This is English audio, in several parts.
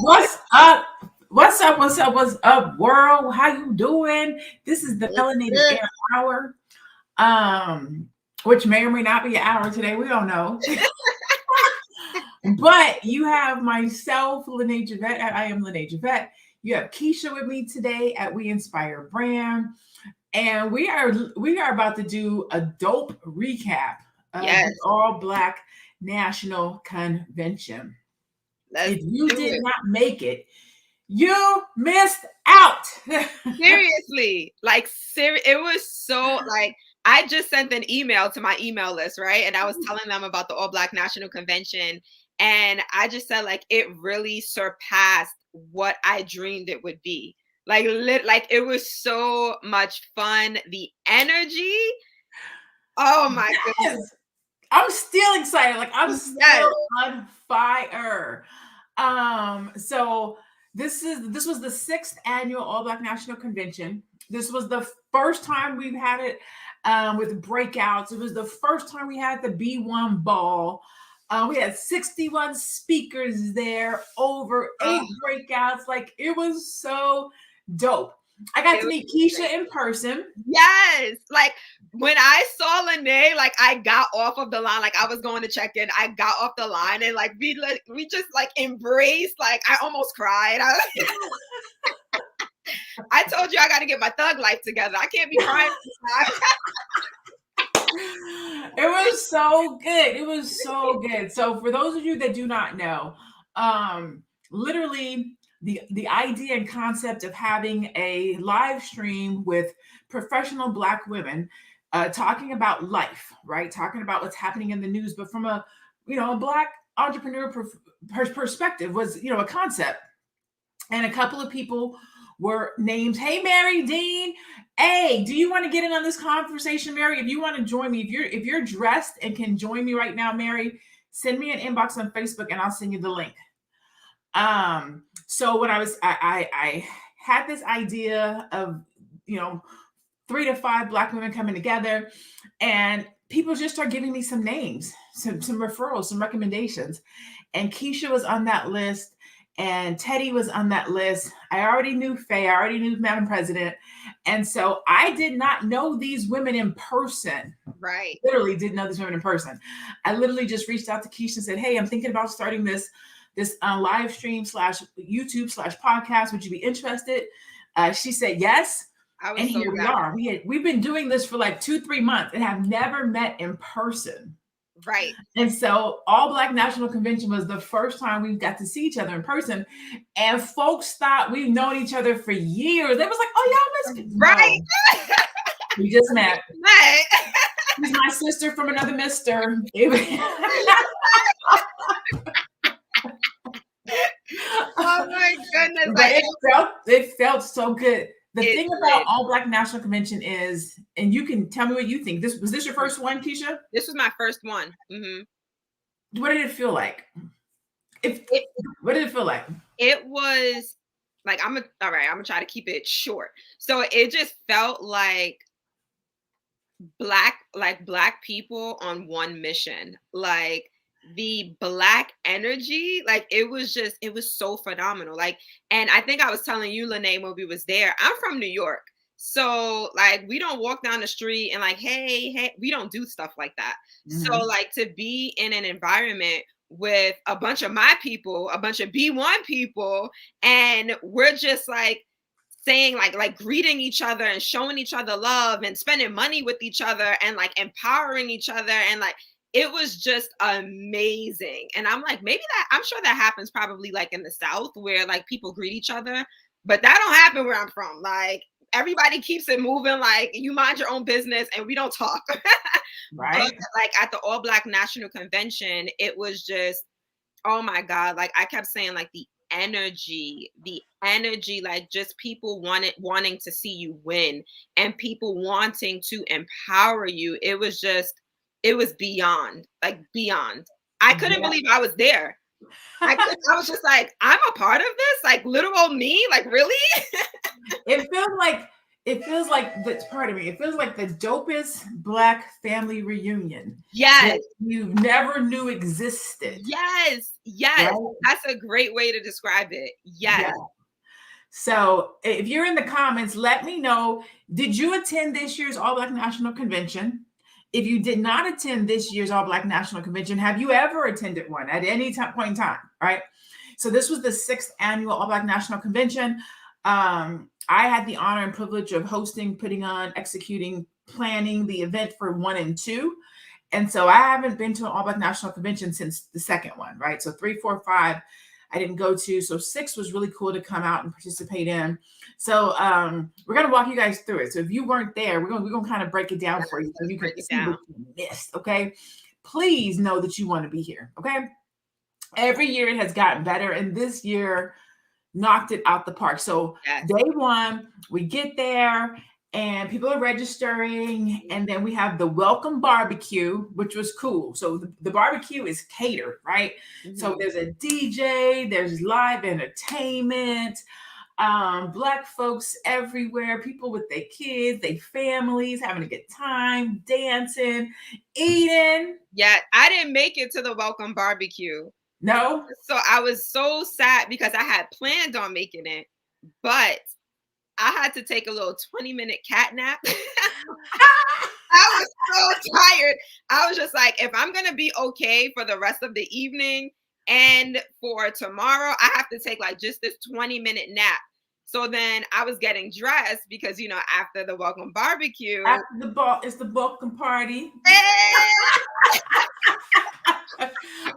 What's up? What's up? What's up? What's up, world? How you doing? This is the What's Melanated good? Air Hour, um, which may or may not be an hour today. We don't know. But you have myself, Lene Javette. I am Lene Javette. You have Keisha with me today at We Inspire Brand, and we are about to do a dope recap of Yes, the All Black National Convention. let's If you do did it. not make it, you missed out. Seriously, like it was so like I just sent an email to my email list, right? And I was telling them about the All Black National Convention, and I just said like it really surpassed what I dreamed it would be. Like it was so much fun. The energy. Oh my Yes, goodness. I'm still excited. Like I'm Yes. still on fire. So this was the sixth annual All Black National Convention. This was the first time we've had it with breakouts. It was the first time we had the B1 ball. We had 61 speakers there, over Oh, 8 breakouts. Like it was so dope. I got it to was meet Keisha great. in person. Yes. Like when I saw Lene, like I got off of the line, like I was going to check in. I got off the line and like we just like embraced, like I almost cried. I told you I gotta get my thug life together. I can't be crying. It was so good. It was so good. So for those of you that do not know, literally the idea and concept of having a live stream with professional Black women talking about life, right? Talking about what's happening in the news, but from a a Black entrepreneur perspective was a concept, and a couple of people were named. Hey, Mary Dean. Hey, do you want to get in on this conversation, Mary? If you want to join me, if you're dressed and can join me right now, Mary, send me an inbox on Facebook and I'll send you the link. So when I had this idea of, you know, 3 to 5 Black women coming together, and people just start giving me some names, some referrals, some recommendations. And Keisha was on that list, and Teddy was on that list. I already knew Faye, I already knew Madam President. And so I did not know these women in person. Right. Literally didn't know these women in person. I literally just reached out to Keisha and said, hey, I'm thinking about starting this live stream slash YouTube slash podcast. Would you be interested? She said yes. I And was so here we glad. are. We've been doing this for like 2-3 months and have never met in person. Right. And so All Black National Convention was the first time we got to see each other in person. And folks thought we've known each other for years. They was like, oh, y'all miss me. Right. No, we just met. Right. She's my sister from another mister. Oh my goodness. But Like it felt so good. The it thing about did. All Black National Convention is, and you can tell me what you think. This your first one, Keisha? This was my first one. What did it feel like? If It what did it feel like? it was like all right, I'm gonna try to keep it short. So it just felt like black people on one mission. Like the black energy, like it was so phenomenal. Like, and I think I was telling you, Lene, when we was there, I'm from New York. So like we don't walk down the street and like, hey, we don't do stuff like that. So Mhm. like to be in an environment with a bunch of my people, a bunch of B1 people, and we're just like saying like greeting each other and showing each other love and spending money with each other and like empowering each other, and like it was just amazing. And I'm like, maybe that, I'm sure that happens probably like in the South where like people greet each other, but that don't happen where I'm from. Like everybody keeps it moving, like you mind your own business and we don't talk. But Right? like at the All Black National Convention, it was just, oh my God, like I kept saying like the energy, like just people wanting to see you win and people wanting to empower you. It was just, it was beyond, like beyond. I couldn't Yeah. believe I was there. I was just like, I'm a part of this, like literal me, like really? It feels like it feels like the pardon me, it feels like the dopest Black family reunion that Yes. you never knew existed, Yes. Yes. right? That's a great way to describe it. Yeah. Yes. So if you're in the comments, let me know. Did you attend this year's All Black National Convention? If you did not attend this year's All Black National Convention, have you ever attended one at any point in time? Right. So this was the 6th annual All Black National Convention. I had the honor and privilege of hosting, putting on, executing, planning the event for 1 and 2. And so I haven't been to an All Black National Convention since the second one, right? So 3, 4, 5, I didn't go to. So 6 was really cool to come out and participate in. So we're gonna walk you guys through it. So if you weren't there, we're gonna kind of break it down for you so you can Break it see what down. you missed. Okay. Please know that you want to be here. Okay. Every year it has gotten better, and this year knocked it out the park. So Yes. day one, we get there and people are registering, and then we have the welcome barbecue, which was cool. So the barbecue is catered, right? So Mhm. there's a DJ, there's live entertainment, Black folks everywhere, people with their kids, their families, having a good time, dancing, eating. Yeah, I didn't make it to the welcome barbecue. No. So I was so sad because I had planned on making it, but I had to take a little 20-minute cat nap. I was so tired. I was just like, if I'm gonna be okay for the rest of the evening and for tomorrow, I have to take like just this 20-minute nap. So then I was getting dressed because after the welcome barbecue. After the ball, it's the welcome party.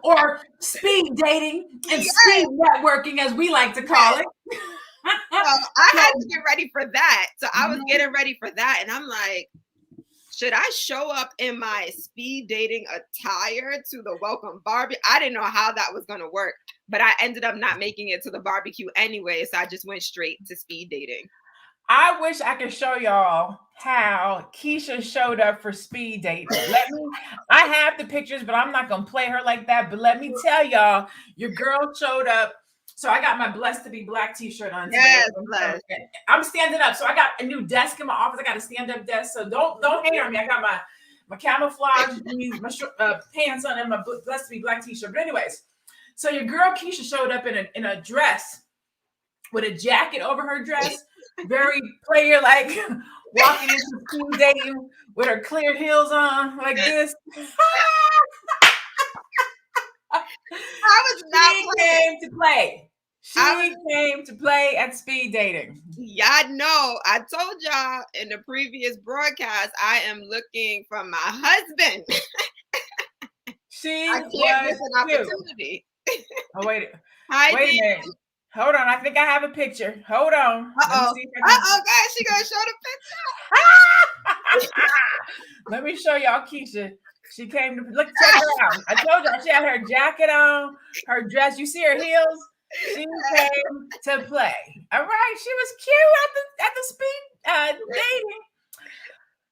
Or speed dating and speed networking, as we like to call it. So I had to get ready for that. So I was getting ready for that. And I'm like, should I show up in my speed dating attire to the welcome barbecue? I didn't know how that was going to work, but I ended up not making it to the barbecue anyway. So I just went straight to speed dating. I wish I could show y'all how Keisha showed up for speed dating. I have the pictures, but I'm not gonna play her like that. But let me tell y'all, your girl showed up. So I got my Blessed to Be Black t-shirt on today. Yes, I'm standing up. So I got a new desk in my office. I got a stand-up desk. So don't hate on me. I got my camouflage jeans, my pants on, and my Blessed to Be Black t-shirt. But anyways, so your girl Keisha showed up in a dress with a jacket over her dress, very player like, walking into school dating with her clear heels on like this. I was not came to play. She came to play at speed dating. Yeah, no, I told y'all in the previous broadcast, I am looking for my husband. She I can't miss an opportunity. Oh, wait. Hi, wait a minute. Hold on. I think I have a picture. Hold on. Uh-oh. Guys, she gonna show the picture. Let me show y'all Keisha. She came to look, check her out. I told y'all she had her jacket on, her dress. You see her heels? She came to play. All right. She was cute at the speed dating.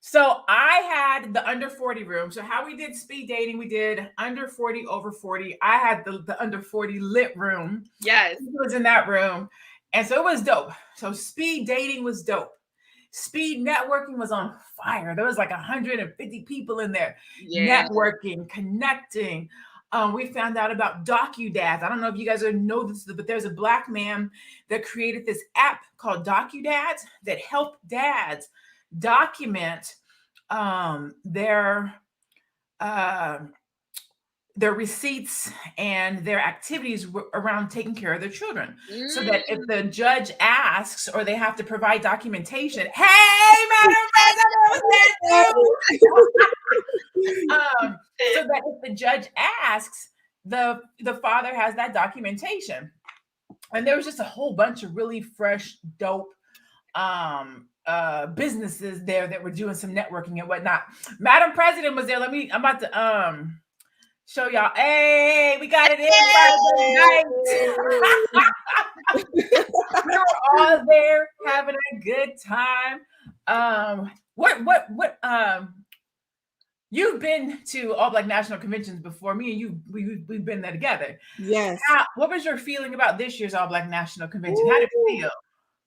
So I had the under 40 room. So how we did speed dating, we did under 40, over 40. I had the under 40 lit room. Yes. He was in that room. And so it was dope. So speed dating was dope. Speed networking was on fire. There was like 150 people in there, networking, connecting. We found out about DocuDads. I don't know if you guys know this, but there's a Black man that created this app called DocuDads that helped dads document their receipts and their activities around taking care of their children, so that if the judge asks or they have to provide documentation, hey, Madam President, so that if the judge asks, the father has that documentation. And there was just a whole bunch of really fresh, dope businesses there that were doing some networking and whatnot. Madam President was there. I'm about to show y'all. Hey, we got it in night. We were all there having a good time. What you've been to All Black National Conventions before. Me and you, we've been there together. Yes. What was your feeling about this year's All Black National Convention? How did it feel?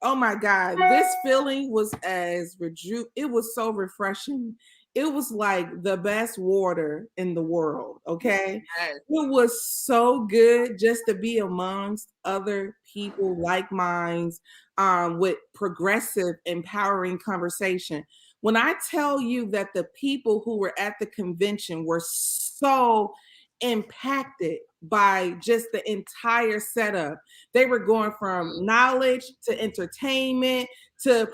Oh my God, this feeling was it was so refreshing. It was like the best water in the world. Okay. Yes. It was so good just to be amongst other people like minds, with progressive, empowering conversation. When I tell you that the people who were at the convention were so impacted by just the entire setup, they were going from knowledge to entertainment to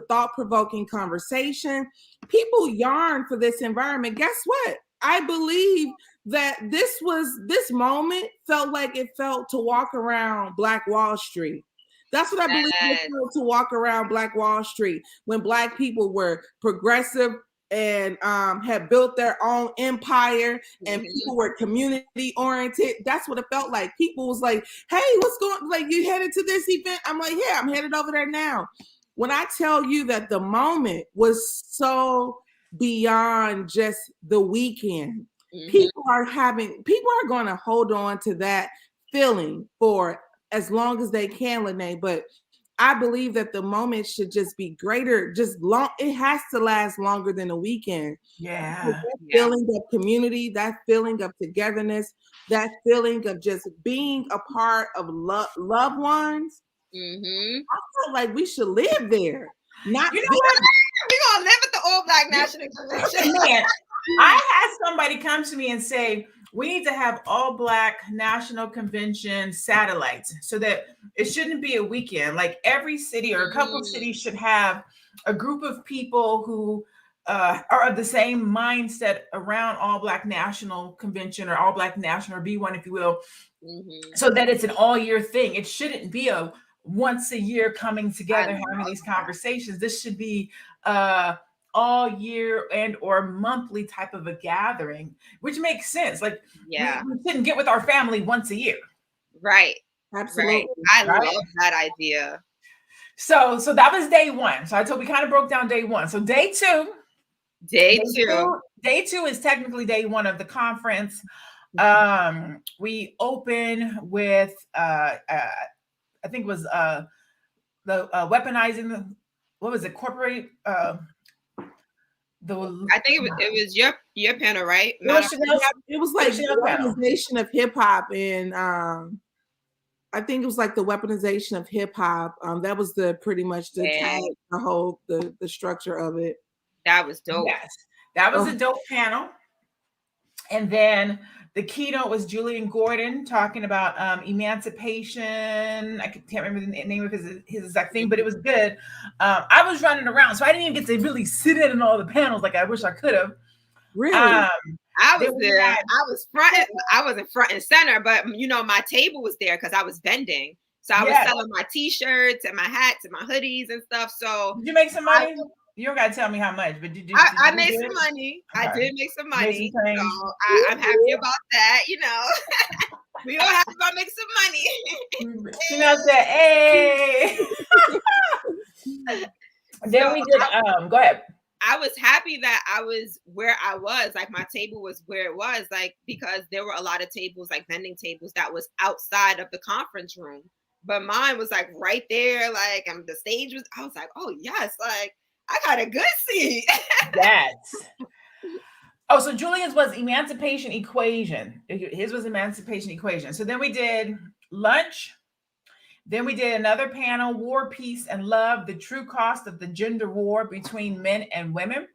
thought provoking conversation. People yearn for this environment. Guess what? I believe that this moment felt like it felt to walk around Black Wall Street. That's what I believe it Yes. felt to walk around Black Wall Street when Black people were progressive and had built their own empire, and Mhm. people were community oriented. That's what it felt like. People was like, "Hey, what's going? Like, you headed to this event?" I'm like, "Yeah, I'm headed over there now." When I tell you that the moment was so beyond just the weekend, Mhm. people are going to hold on to that feeling for as long as they can, Lene. But I believe that the moment should just be greater, just long. It has to last longer than a weekend. Yeah. That Yeah. feeling of community, that feeling of togetherness, that feeling of just being a part of loved ones. Mhm. I feel like we should live there, not You know what? visit. We gonna live at the All Black National Convention. Man, I had somebody come to me and say, we need to have all Black national convention satellites so that it shouldn't be a weekend. Like every city or a couple of Mm. cities should have a group of people who are of the same mindset around all Black national convention or all Black national or B1, if you will, Mhm. so that it's an all year thing. It shouldn't be a once a year coming I together having love these that. conversations. This should be uh all year and or monthly type of a gathering, which makes sense. Like Yeah. we shouldn't get with our family once a year, Right. Right. Absolutely. I right? love that idea. So that was day one. So I told we kind of broke down day one. So Day day two. two, day two is technically day one of the conference. We open with I think it was the weaponizing the what was it corporate the I think it was your panel, right? it was Madam Chanel's It was it was like Chanel's the panel. weaponization of hip hop, and I think it was like the weaponization of hip hop. That was the pretty much the tag, Yeah, the whole the structure of it. that was dope. Yes, that was a Oh, dope panel. And then the keynote was Julian Gordon talking about emancipation. I can't remember the name of his exact thing, but it was good. I was running around, so I didn't even get to really sit in on all the panels like I wish I could have. really? Um, I then was we there. had I was front. I wasn't front and center, but my table was there because I was vending. So I was yes. selling my T-shirts and my hats and my hoodies and stuff. So Did you make some I money? You don't gotta tell me how much, but did I you do made some good? money. I Okay, did make some made some money. So change. I'm happy about that. We all happy about making some money. Chanel said, "Hey." So Then we did. Go ahead. I was happy that I was where I was. Like my table was where it was, like because there were a lot of tables, like vending tables, that was outside of the conference room. But mine was like right there, like and the stage was. I was like, oh yes, like I got a good seat. Yes. Oh, so Julia's was Emancipation Equation. His was Emancipation Equation. So then we did lunch. Then we did another panel, War, Peace, and Love, the true cost of the gender war between men and women.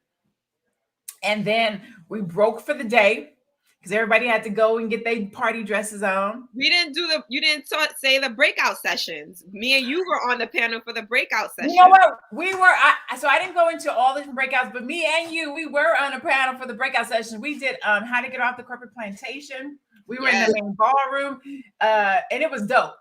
And then we broke for the day because everybody had to go and get their party dresses on. We didn't do the. You didn't say the breakout sessions. Me and you were on the panel for the breakout You know session. what? So I didn't go into all the different breakouts, but me and you, we were on a panel for the breakout session. We did how to get off the corporate plantation. We were in the Yes. main ballroom, and it was dope.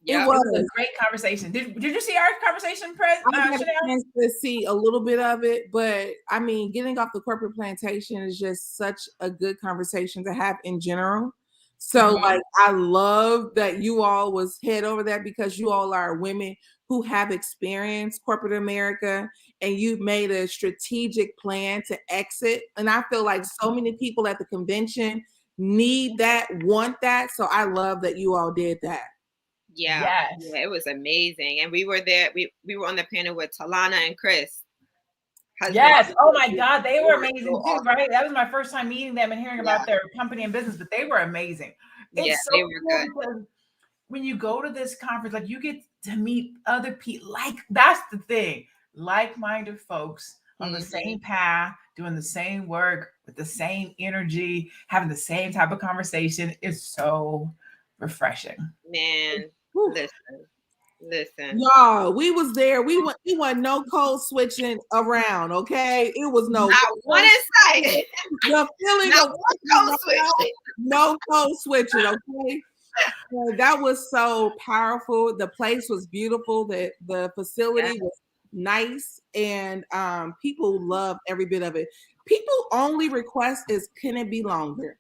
It Yep. It was a was. great conversation. Did you see our conversation, I got a Chanel? chance to see a little bit of it, but I mean, getting off the corporate plantation is just such a good conversation to have in general. So, Mhm. like, I love that you all was head over that because you all are women who have experienced corporate America, and you made a strategic plan to exit. And I feel like so many people at the convention need that, want that. So I love that you all did that. Yeah. Yes. Yeah, it was amazing. And we were there. We were on the panel with Talana and Chris, husband. Yes. Oh my God, they were They amazing were too, awesome. right? That was my first time meeting them and hearing Yeah. about their company and business, but they were amazing. Yeah, It's so they were cool good. because when you go to this conference, like you get to meet other people. Like that's the thing, like-minded folks on the Mhm. same path, doing the same work with the same energy, having the same type of conversation is so refreshing. Man, Whew. listen. Y'all, we was there. We went no code switching around. Okay, it was no Not one code in switching. sight. The feeling Not of one code switch. no code switching. Okay, so that was so powerful. The place was beautiful. The Yeah. facility was nice, and people loved every bit of it. People only request is, can it be longer?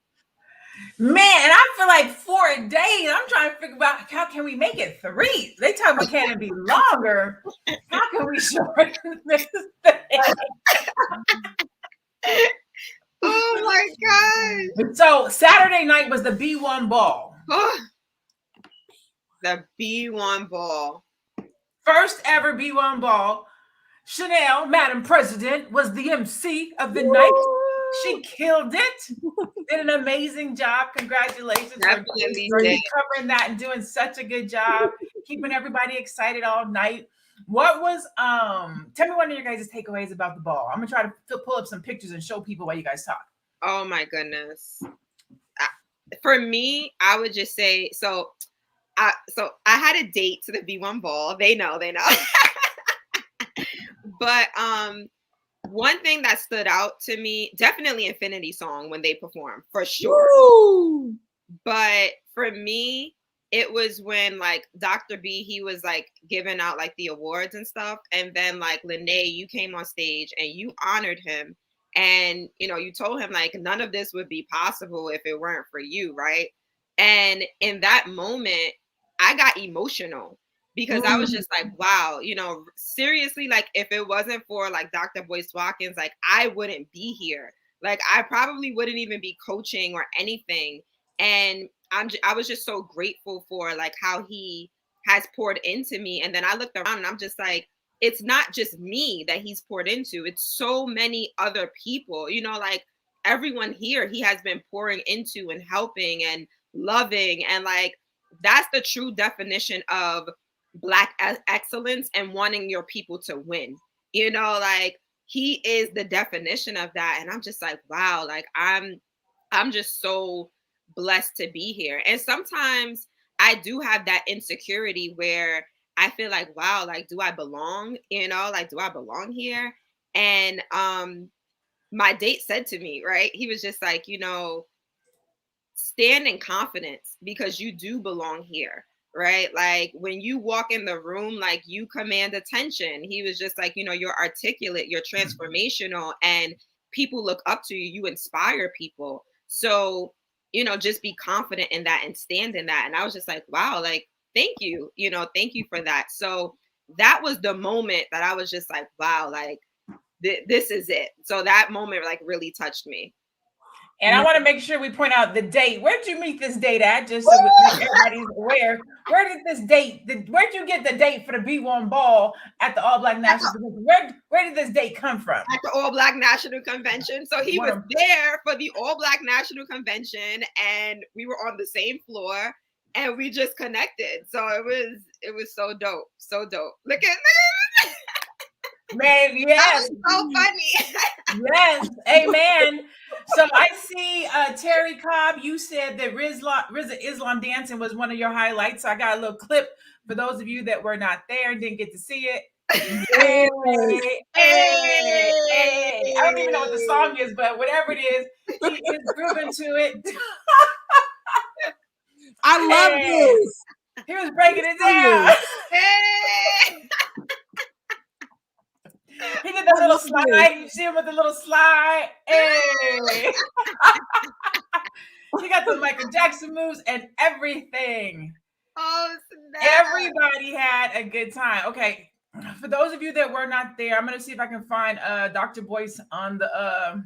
Man, and I feel like 4 days. I'm trying to figure out how can we make it 3. They talk about can it be longer? How can we shorten this thing? Oh my gosh. So Saturday night was the B1 ball. Oh, the B1 ball. First ever B1 ball. Chanel, Madam President, was the MC of the night. She Woo! killed it. Did an amazing job. Congratulations Definitely for did. covering that and doing such a good job, keeping everybody excited all night. What was tell me one of your guys' takeaways about the ball. I'm gonna try to pull up some pictures and show people while you guys talk. Oh my goodness. For me, I would just say so. I had a date to the B1 ball. They know. But one thing that stood out to me, definitely Infinity Song when they performed, for sure. Woo! But for me, it was when like Dr. B, he was like giving out like the awards and stuff. And then like Lene, you came on stage and you honored him. And you told him like none of this would be possible if it weren't for you, right? And in that moment, I got emotional because I was Mm. just like, wow, seriously, like if it wasn't for like Dr. Boyce Watkins, like I wouldn't be here. Like I probably wouldn't even be coaching or anything. And I was just so grateful for like how he has poured into me. And then I looked around and I'm just like, it's not just me that he's poured into, it's so many other people, like everyone here he has been pouring into and helping and loving. And like that's the true definition of Black excellence and wanting your people to win. Like he is the definition of that. And I'm just like, wow, like I'm just so blessed to be here. And sometimes I do have that insecurity where I feel like, wow, like do I belong? Like do I belong here? And my date said to me, right? He was just like, stand in confidence because you do belong here, right? Like when you walk in the room, like you command attention. He was just like, you're articulate, you're transformational, and people look up to you, you inspire people. So, just be confident in that and stand in that. And I was just like, wow, like, thank you, thank you for that. So that was the moment that I was just like, wow, like this is it. So that moment like really touched me. And I want to make sure we point out the date. Where'd you meet this date at? Just so everybody's aware. Where did this date? Where'd you get the date for the B1 ball at the All Black National? Where did this date come from? At the All Black National Convention. So he was there for the All Black National Convention, and we were on the same floor, and we just connected. So it was so dope, so dope. Look at me. Man, yes. That was so funny. Yes, amen. So I see Terry Cobb, you said that Rizza Islam dancing was one of your highlights. So I got a little clip for those of you that were not there and didn't get to see it. Hey, hey, hey. I don't even know what the song is, but whatever it is, he is grooving to it. I love this. He was breaking it down. Hey. He did the little slide. You see him with the little slide. Hey. He got the Michael Jackson moves and everything. Oh, snap. Everybody had a good time. Okay. For those of you that were not there, I'm going to see if I can find Dr. Boyce on the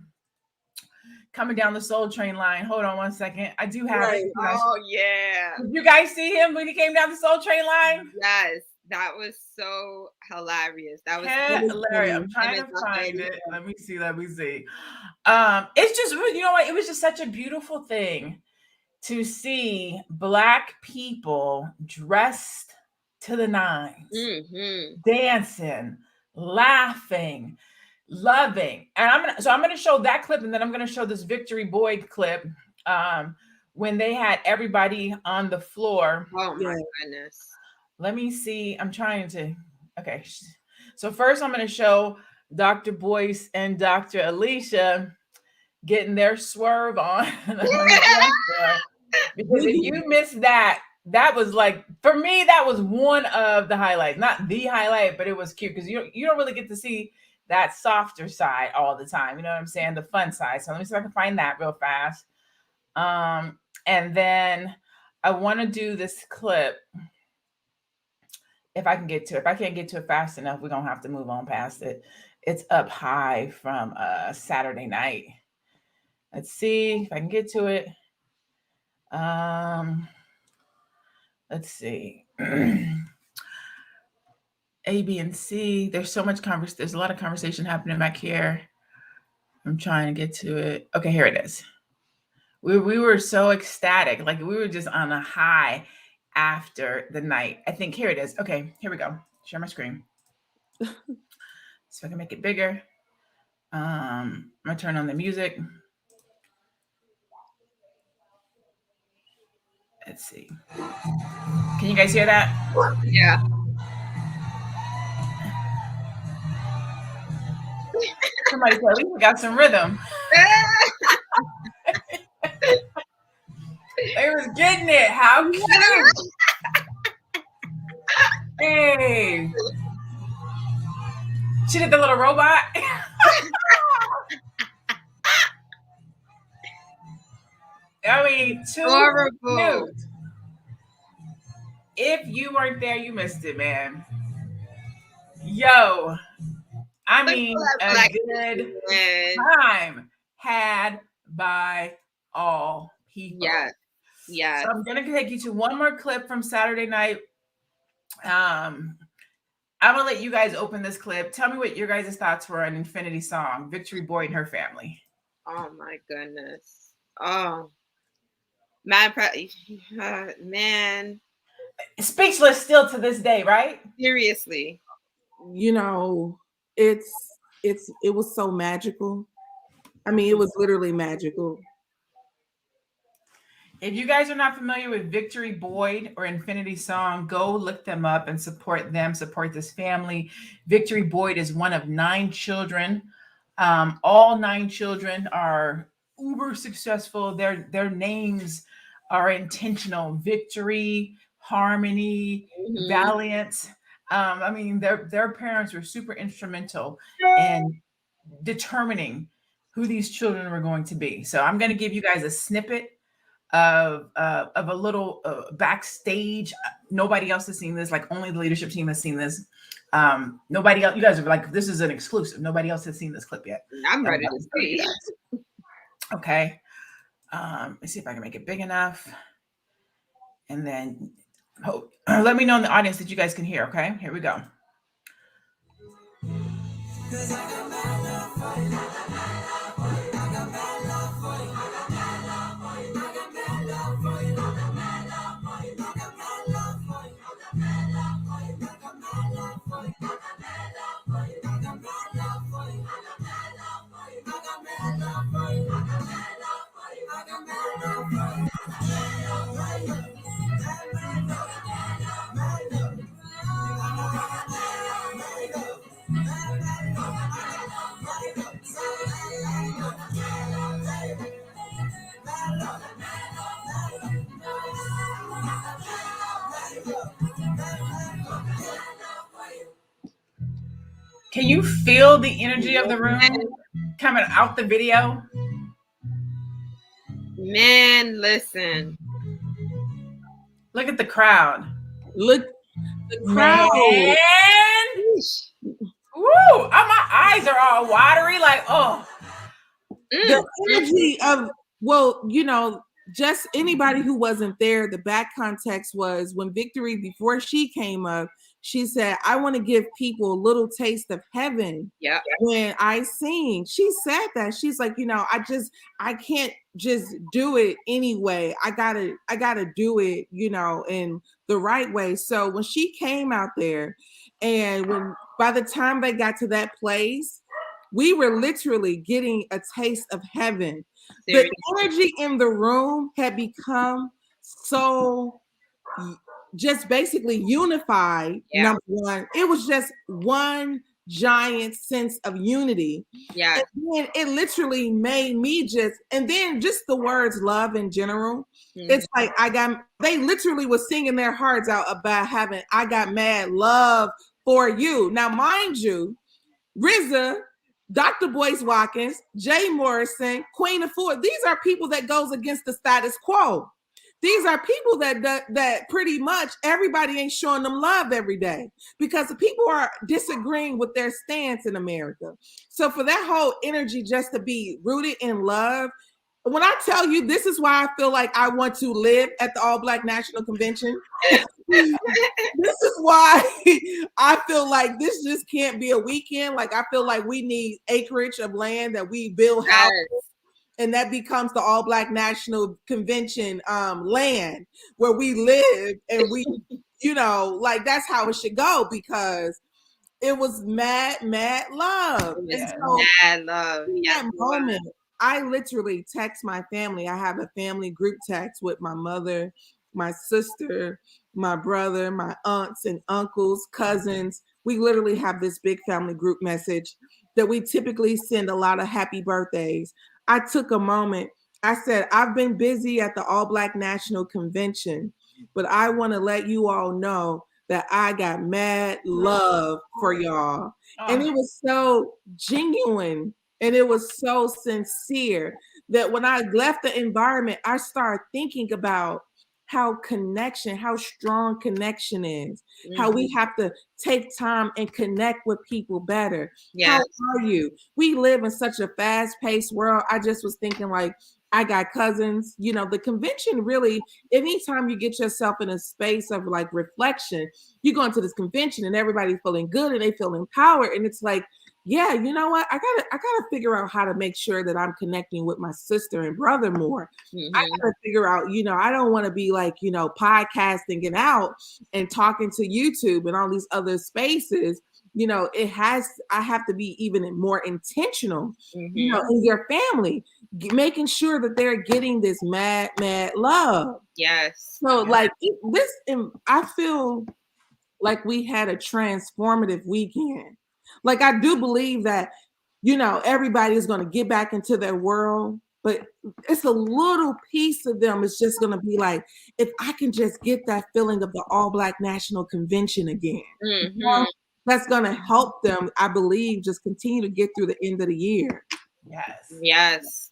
coming down the Soul Train line. Hold on one second. I do have it. Oh yeah. Did you guys see him when he came down the Soul Train line? Yes, that was so hilarious. That was hilarious. I'm trying to find it. Let me see. It's just, you know what? It was just such a beautiful thing to see Black people dressed to the nines, dancing, laughing, loving. And I'm gonna show that clip, and then I'm gonna show this Victory Boyd clip when they had everybody on the floor. Oh my goodness. Let me see. I'm trying to. Okay. So first, I'm going to show Dr. Boyce and Dr. Alicia getting their swerve on. Because if you missed that, that was like, for me, that was one of the highlights. Not the highlight, but it was cute because you don't really get to see that softer side all the time. You know what I'm saying? The fun side. So let me see if I can find that real fast. And then I want to do this clip. If I can get to it. If I can't get to it fast enough, we're going to have to move on past it. It's up high from Saturday night. Let's see if I can get to it. Let's see. A, B, and C. There's so much conversation. There's a lot of conversation happening back here. I'm trying to get to it. Okay, here it is. We were so ecstatic. Like we were just on a high after the night. I think here it is. Okay, here we go. Share my screen. So I can make it bigger. I'm gonna turn on the music. Let's see. Can you guys hear that? Yeah. Somebody said, at least we got some rhythm. They was getting it. How cute. Hey. She did the little robot. I mean, too horrible. cute. If you weren't there, you missed it, man. Yo. I mean, a good time had by all people. Yes. Yes. So I'm going to take you to one more clip from Saturday night. I'm going to let you guys open this clip. Tell me what your guys' thoughts were on Infinity Song, Victory Boyd and her family. Oh, my goodness. Oh. Man. Speechless still to this day, right? Seriously. You know, it was so magical. I mean, it was literally magical. If you guys are not familiar with Victory Boyd or Infinity Song, go look them up and support them, support this family. Victory Boyd is one of 9 children. All 9 children are uber successful. Their names are intentional. Victory, Harmony, Valiant. I mean, their parents were super instrumental in determining who these children were going to be. So I'm going to give you guys a snippet of a little backstage. Nobody else has seen this. Like only the leadership team has seen this. Nobody else. You guys are like, this is an exclusive. Nobody else has seen this clip yet. I'm ready to see. Okay. Let's see if I can make it big enough. And then let me know in the audience that you guys can hear. Okay, here we go. Can you feel the energy of the room coming out the video? Man, listen. Look at the crowd. Look, the crowd. Man. Woo! My eyes are all watery. Like, oh, The energy of, well, just anybody who wasn't there, the back context was when Victory, before she came up, she said, I want to give people a little taste of heaven when I sing. She said that. She's like, I can't just do it anyway. I gotta do it, in the right way. So when she came out there, and by the time they got to that place, we were literally getting a taste of heaven. Seriously. The energy in the room had become so just basically unified. Yeah. Number one, it was just one giant sense of unity. Yeah. And then it literally made me and then just the words love in general. It's like they literally was singing their hearts out about having, I got mad love for you. Now, mind you, RZA, Dr. Boyce Watkins, Jay Morrison, Queen of Ford. These are people that goes against the status quo. These are people that pretty much everybody ain't showing them love every day because the people are disagreeing with their stance in America. So for that whole energy just to be rooted in love, when I tell you, this is why I feel like I want to live at the All Black National Convention. This is why I feel like this just can't be a weekend. Like, I feel like we need acreage of land that we build houses, and that becomes the All Black National Convention land where we live, and we, like, that's how it should go, because it was mad love. Yeah. And so mad love. in that moment, I literally text my family. I have a family group text with my mother, my sister, my brother, my aunts and uncles, cousins. We literally have this big family group message that we typically send a lot of happy birthdays. I took a moment. I said, I've been busy at the All Black National Convention, but I want to let you all know that I got mad love for y'all. And it was so genuine. And it was so sincere that when I left the environment, I started thinking about how strong connection is, how we have to take time and connect with people better. How are you? We live in such a fast-paced world. I just was thinking, like, I got cousins, the convention really, anytime you get yourself in a space of like reflection, you go into this convention and everybody's feeling good and they feel empowered. And it's like, yeah, you know what? I gotta figure out how to make sure that I'm connecting with my sister and brother more. I gotta figure out, I don't want to be like, podcasting and out and talking to YouTube and all these other spaces. I have to be even more intentional, in your family, making sure that they're getting this mad love. Yes. So I feel like we had a transformative weekend. Like, I do believe that, everybody is going to get back into their world, but it's a little piece of them. It's just going to be like, if I can just get that feeling of the All Black National Convention again, that's going to help them, I believe, just continue to get through the end of the year. Yes.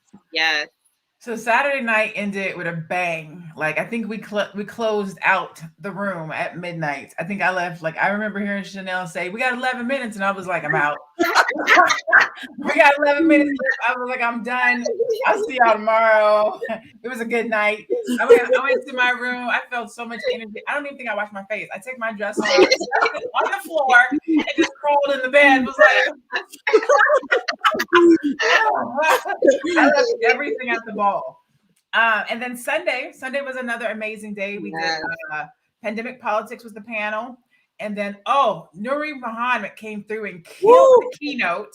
So Saturday night ended with a bang. Like, I think we closed out the room at midnight. I think I left, like, I remember hearing Chanel say, we got 11 minutes. And I was like, I'm out. We got 11 minutes. I was like, I'm done. I'll see y'all tomorrow. It was a good night. I went to my room. I felt so much energy. I don't even think I washed my face. I took my dress off on the floor and just crawled in the bed. It was like, I left everything at the ball. And then Sunday was another amazing day. We did Pandemic Politics was the panel. And then, Nuri Muhammad came through and killed the keynote.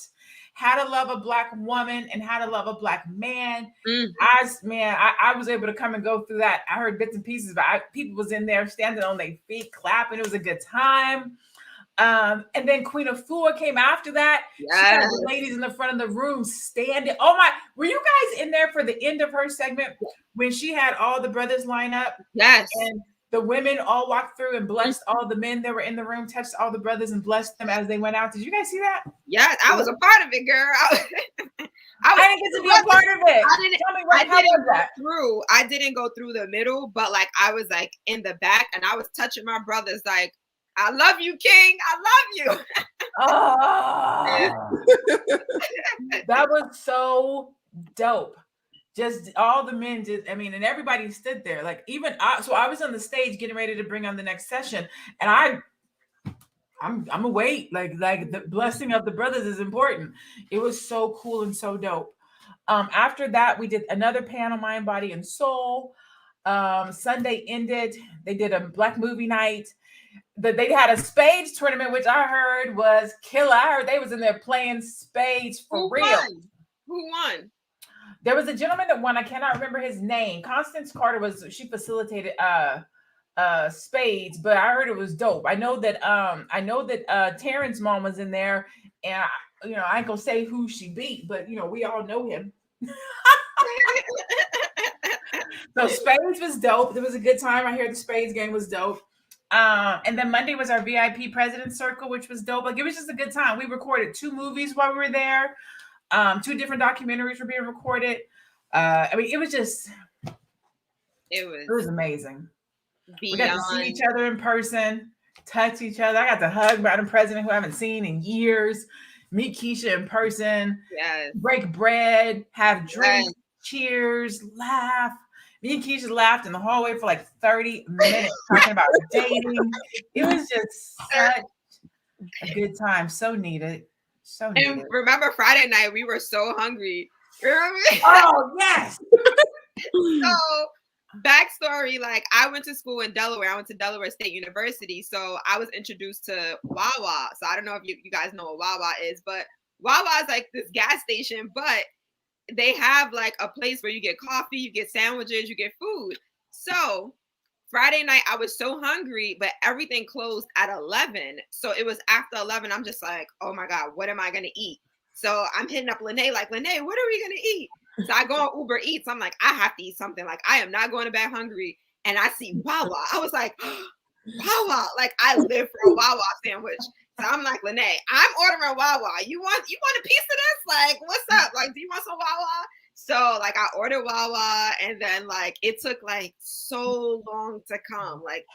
How to Love a Black Woman and How to Love a Black Man. I was able to come and go through that. I heard bits and pieces, but people was in there standing on their feet, clapping. It was a good time. And then Queen of Fua came after that. She had the ladies in the front of the room standing. Oh my, were you guys in there for the end of her segment when she had all the brothers line up? Yes. And the women all walked through and blessed all the men that were in the room, touched all the brothers and blessed them as they went out. Did you guys see that? Yes, I was a part of it, girl. I didn't get to be a part of it. Tell me how was that? I didn't go through the middle, but like I was like in the back and I was touching my brothers like, I love you, King. I love you. That was so Dope. Just all the men just, I mean, and everybody stood there. Like even so I was on the stage getting ready to bring on the next session, and I'm a wait. Like the blessing of the brothers is important. It was so cool and so dope. After that, we did another panel, Mind, Body, and Soul. Sunday ended. They did a black movie night. They had a spades tournament, which I heard was killer. I heard they was in there playing spades for Who real. won? Who won? There was a gentleman that won. I cannot remember his name. Constance Carter she facilitated spades, but I heard it was dope. I know that Terrence's mom was in there, and I ain't gonna say who she beat, but we all know him. So spades was dope. It was a good time. I hear the spades game was dope. And then Monday was our VIP President's Circle, which was dope. Like it was just a good time. We recorded 2 movies while we were there. 2 different documentaries were being recorded. I mean, it was amazing. We got to see each other in person, touch each other. I got to hug Madam President, who I haven't seen in years, meet Keisha in person, break bread, have drinks, cheers, laugh. Me and Keisha laughed in the hallway for like 30 minutes talking about dating. It was just such a good time. So needed. So needed. And remember Friday night, we were so hungry. Remember? Oh, yes. So, backstory, like I went to school in Delaware. I went to Delaware State University. So I was introduced to Wawa. So I don't know if you guys know what Wawa is, but Wawa is like this gas station, but they have like a place where you get coffee, you get sandwiches, you get food. So Friday night, I was so hungry, but everything closed at 11. So it was after 11. I'm just like, oh my God, what am I going to eat? So I'm hitting up Lene, like, Lene, what are we going to eat? So I go on Uber Eats. I'm like, I have to eat something. Like, I am not going to bed hungry. And I see Wawa. I was like, Wawa. Like, I live for a Wawa sandwich. So I'm like, Lene, I'm ordering Wawa. You want a piece of this? Like, what's up? Like, do you want some Wawa? So like I ordered Wawa, and then like it took like so long to come. Like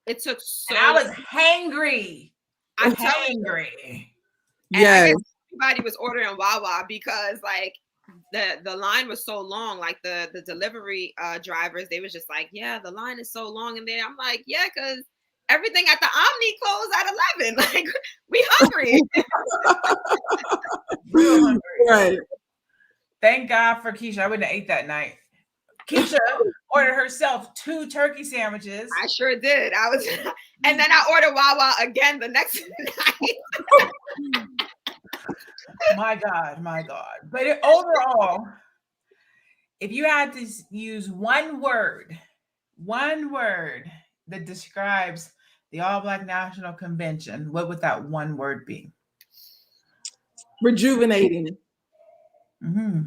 it took so. And I was hangry. I'm hangry. Yeah. Everybody was ordering Wawa because like the line was so long. Like the delivery drivers, they was just like, yeah, the line is so long in there. I'm like, yeah, because everything at the Omni closed at 11. Like we hungry. Real hungry. Right. Thank God for Keisha. I wouldn't have ate that night. Keisha ordered herself 2 turkey sandwiches. I sure did. And then I ordered Wawa again the next night. My God. But overall, if you had to use one word that describes the All Black National Convention, what would that one word be? Rejuvenating. Mm-hmm.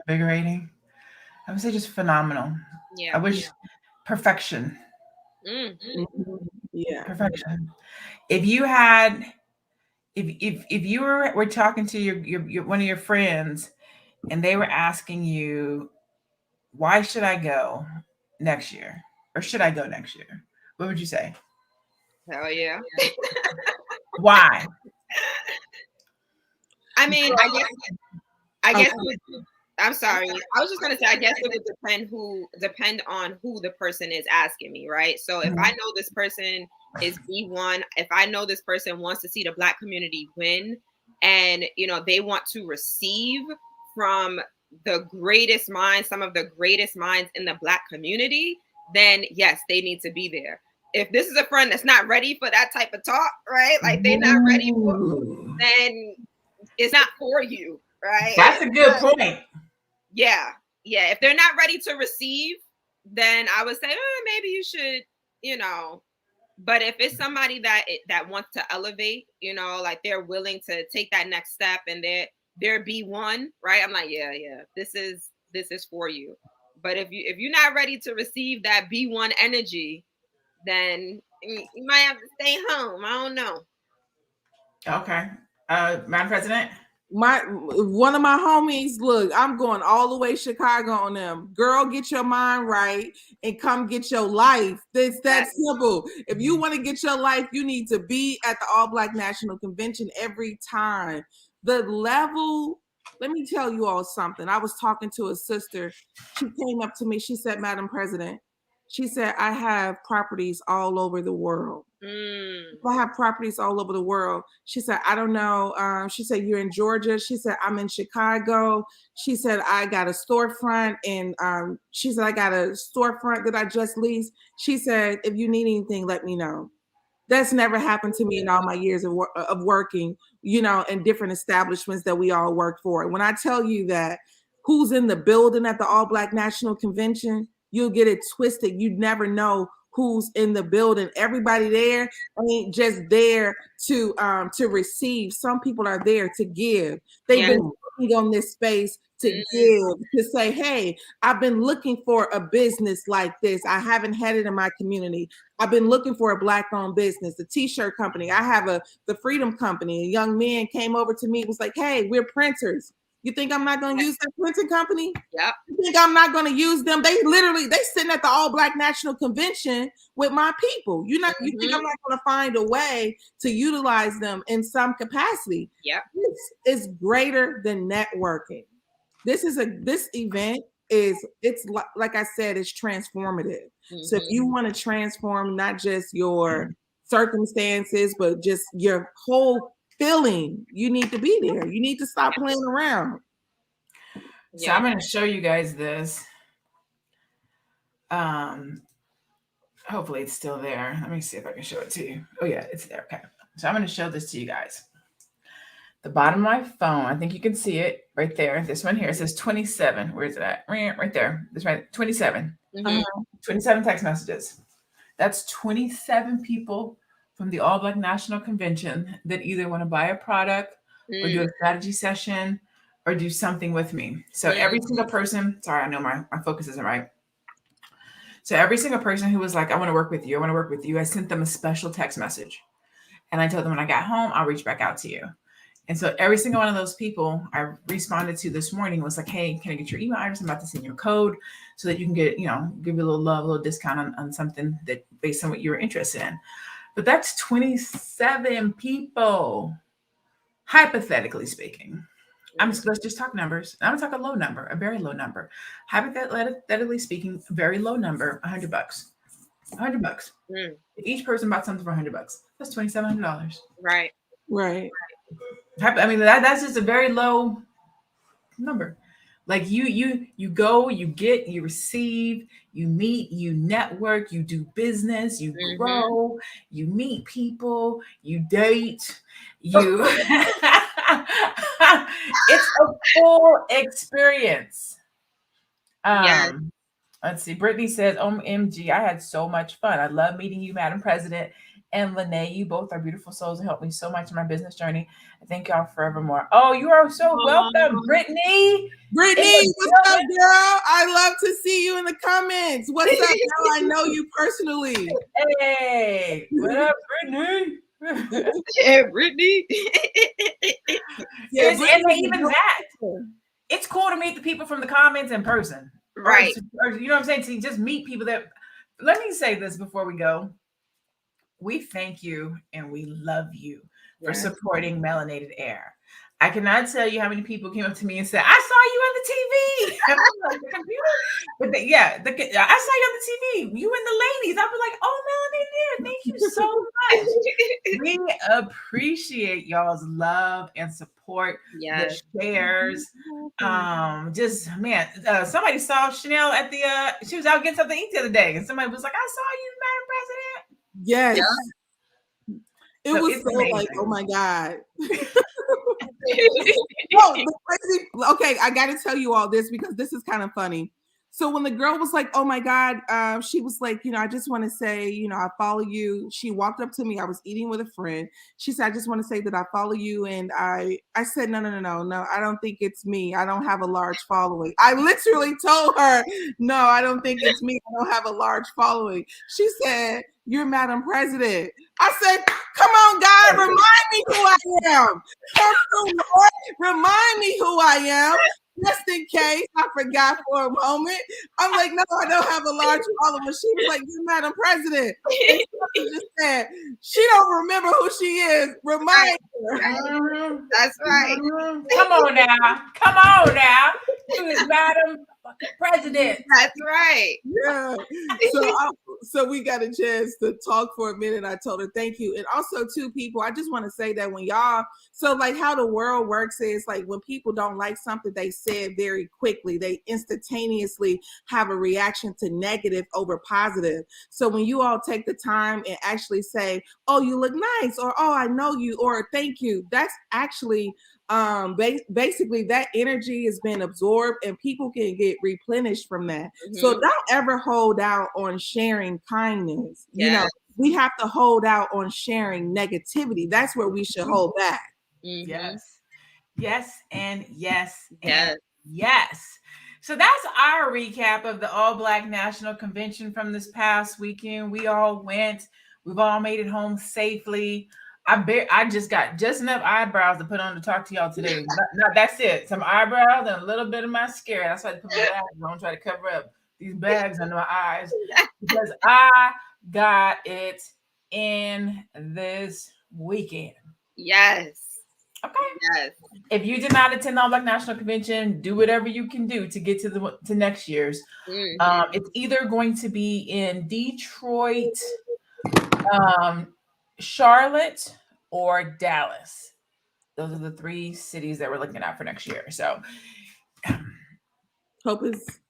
Invigorating. I would say just phenomenal. Yeah. I wish perfection. Mm-hmm. Yeah. Perfection. If you had, if you were talking to your one of your friends, and they were asking you, why should I go next year, or should I go next year? What would you say? Hell yeah. Why? I mean, I guess I'm sorry. I was just gonna say, I guess it would depend on who the person is asking me, right? So if I know this person is B1, if I know this person wants to see the Black community win, and they want to receive from the greatest minds, some of the greatest minds in the Black community, then yes, they need to be there. If this is a friend that's not ready for that type of talk, right? Like they're not ready for, then it's not for you, right? That's a good point. Yeah. If they're not ready to receive, then I would say, maybe you should, But if it's somebody that wants to elevate, like they're willing to take that next step, and they're B1, right? I'm like, yeah, this is for you. But if you're not ready to receive that B1 energy, then you might have to stay home. I don't know. Okay. Madam President? One of my homies, look, I'm going all the way Chicago on them. Girl, get your mind right and come get your life. It's that simple. If you want to get your life, you need to be at the All Black National Convention every time. The level, let me tell you all something. I was talking to a sister. She came up to me. She said, Madam President, she said, I have properties all over the world. I have properties all over the world. She said, I don't know. She said, you're in Georgia. She said, I'm in Chicago. She said, I got a storefront. And she said, I got a storefront that I just leased. She said, if you need anything, let me know. That's never happened to me in all my years of working, in different establishments that we all work for. And when I tell you that who's in the building at the All Black National Convention, you'll get it twisted. You'd never know who's in the building. Everybody there ain't just there to receive. Some people are there to give. They've been working on this space to give, to say, hey, I've been looking for a business like this. I haven't had it in my community. I've been looking for a Black-owned business, a t-shirt company. I have the Freedom Company. A young man came over to me, was like, hey, we're printers. You think I'm not going to use that printing company? Yep. You think I'm not going to use them? They sitting at the All Black National Convention with my people. You think I'm not going to find a way to utilize them in some capacity? Yeah. It's greater than networking. This event it's like I said, it's transformative. So if you want to transform not just your circumstances, but just your whole feeling, you need to be there. You need to stop playing around. So I'm going to show you guys this. Hopefully it's still there. Let me see if I can show it to you. Oh yeah, it's there. Okay. So I'm going to show this to you guys. The bottom of my phone, I think you can see it right there. This one here, it says 27. Where is it at? Right there. This right, 27. 27 text messages. That's 27 people from the All Black National Convention that either want to buy a product or do a strategy session or do something with me. So every single person, sorry, I know my focus isn't right. So every single person who was like, I want to work with you, I sent them a special text message. And I told them when I got home, I'll reach back out to you. And so every single one of those people I responded to this morning was like, hey, can I get your email address? I'm about to send you a code so that you can get, give you a little love, a little discount on something that based on what you're interested in. But that's 27 people, hypothetically speaking. Let's just talk numbers. I'm gonna talk a low number, a very low number. Hypothetically speaking, very low number, $100. $100. If each person bought something for $100, that's $2,700. Right. I mean, that's just a very low number. Like you go, you get, you receive, you meet, you network, you do business, you grow, you meet people, you date, you. It's a full experience. Let's see. Brittany says, OMG, I had so much fun. I love meeting you, Madam President. And Lene, you both are beautiful souls and helped me so much in my business journey. I thank y'all forevermore. Oh, you are so welcome, Brittany. Brittany, what's up, girl? I love to see you in the comments. What's up, girl? I know you personally. Hey, what up, Brittany? Yeah, Brittany. Yeah, Brittany, even that. It's cool to meet the people from the comments in person. Right. Or, you know what I'm saying? To just meet people that. Let me say this before we go. We thank you and we love you for supporting Melanated Air. I cannot tell you how many people came up to me and said, I saw you on the TV. And I'm like, the computer? But I saw you on the TV. You and the ladies. I was like, oh, Melanated Air, thank you so much. We appreciate y'all's love and support, the shares. Just, man, somebody saw Chanel at the, she was out getting something to eat the other day. And somebody was like, I saw you, Madam President. Yes. Yeah. It was so amazing. Like, oh my God. Okay, I got to tell you all this because this is kind of funny. So when the girl was like, oh my God, she was like, I just want to say, I follow you. She walked up to me. I was eating with a friend. She said, I just want to say that I follow you. And I said, no, I don't think it's me. I don't have a large following. I literally told her, no, I don't think it's me. I don't have a large following. She said, you're Madam President. I said, come on, God, remind me who I am. Come on, Lord, remind me who I am. just in case I forgot for a moment. I'm like, no, I don't have a large following. She was like, "You Madam President." And she just said, she don't remember who she is. Remind her. Mhm. That's right. Mhm. Come on now. Come on now. Who is Madam President? That's right. Yeah. So we got a chance to talk for a minute. I told her thank you. And also too, people, I just want to say that when y'all, so like how the world works is like when people don't like something they said very quickly, they instantaneously have a reaction to negative over positive. So when you all take the time and actually say, "Oh, you look nice," or "Oh, I know you," or "Thank you," that's actually basically that energy has been absorbed and people can get replenished from that. So don't ever hold out on sharing kindness. You know, we have to hold out on sharing negativity. That's where we should hold back. Yes. Yes and yes and Yes. yes. So that's our recap of the All Black National Convention from this past weekend. We all went. We've all made it home safely. I just got just enough eyebrows to put on to talk to y'all today. That's it. Some eyebrows and a little bit of mascara. That's why I put my bags on, try to cover up these bags under my eyes because I got it in this weekend. Yes. Okay. Yes. If you did not attend the All Black National Convention, do whatever you can do to get to next year's. It's either going to be in Detroit, Charlotte, or Dallas. Those are the three cities that we're looking at for next year. So Hope is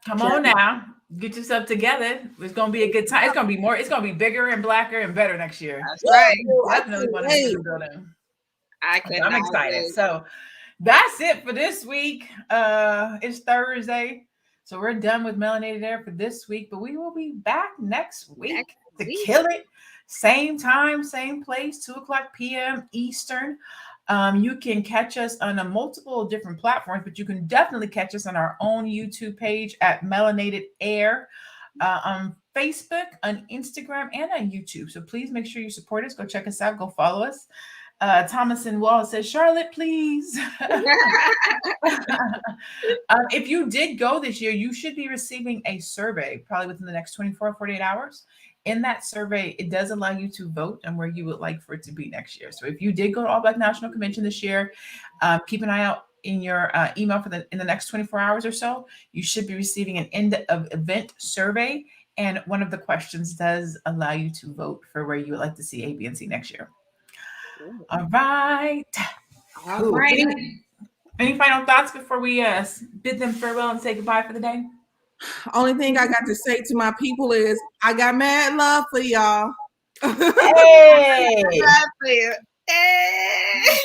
come on now, get yourself together. It's gonna be a good time. It's gonna be more. It's gonna be bigger and blacker and better next year. That's right. Definitely want to be in the building. I'm excited. Wait. So that's it for this week. It's Thursday. So we're done with Melanated Air for this week, but we will be back next week to kill it. Same time, same place, 2:00 p.m. Eastern. You can catch us on a multiple different platforms, but you can definitely catch us on our own YouTube page at Melanated Air, on Facebook, on Instagram, and on YouTube. So please make sure you support us. Go check us out. Go follow us. Thomas and Wall says, "Charlotte, please." If you did go this year, you should be receiving a survey probably within the next 24 or 48 hours. In that survey, it does allow you to vote on where you would like for it to be next year. So if you did go to All Black National Convention this year, keep an eye out in your email in the next 24 hours or so. You should be receiving an end of event survey. And one of the questions does allow you to vote for where you would like to see A, B, and C next year. All right. All right. Any final thoughts before we bid them farewell and say goodbye for the day? Only thing I got to say to my people is I got mad love for y'all. Hey!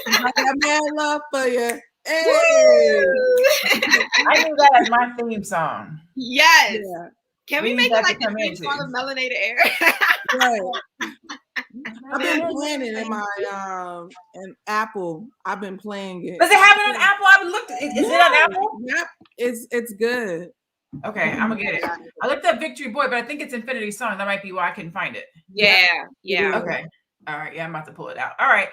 I got mad love for you. Hey! I knew that as my theme song. Yes. Yeah. Can we make it like the theme song of Melanated Air? Right. I've been playing it in my in Apple. I've been playing it. Does it have it on Apple? I looked. Is it on Apple? Yep. It's good. Okay, I'm gonna get it. I looked up Victory Boy, but I think it's Infinity Song. That might be why I couldn't find it. Yeah. Okay. All right. Yeah, I'm about to pull it out. All right.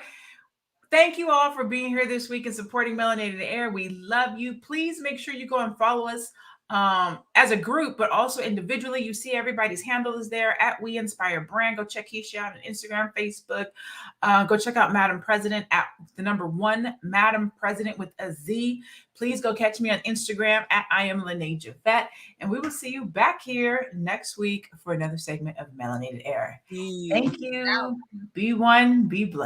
Thank you all for being here this week and supporting Melanated Air. We love you. Please make sure you go and follow us as a group, but also individually. You see everybody's handle is there at We Inspire Brand. Go check Keisha out on Instagram, Facebook. Go check out Madam President at the #1 Madam President with a Z. Please go catch me on Instagram at I am Lene Javette. And we will see you back here next week for another segment of Melanated Air. Thank you. Be one, be blessed.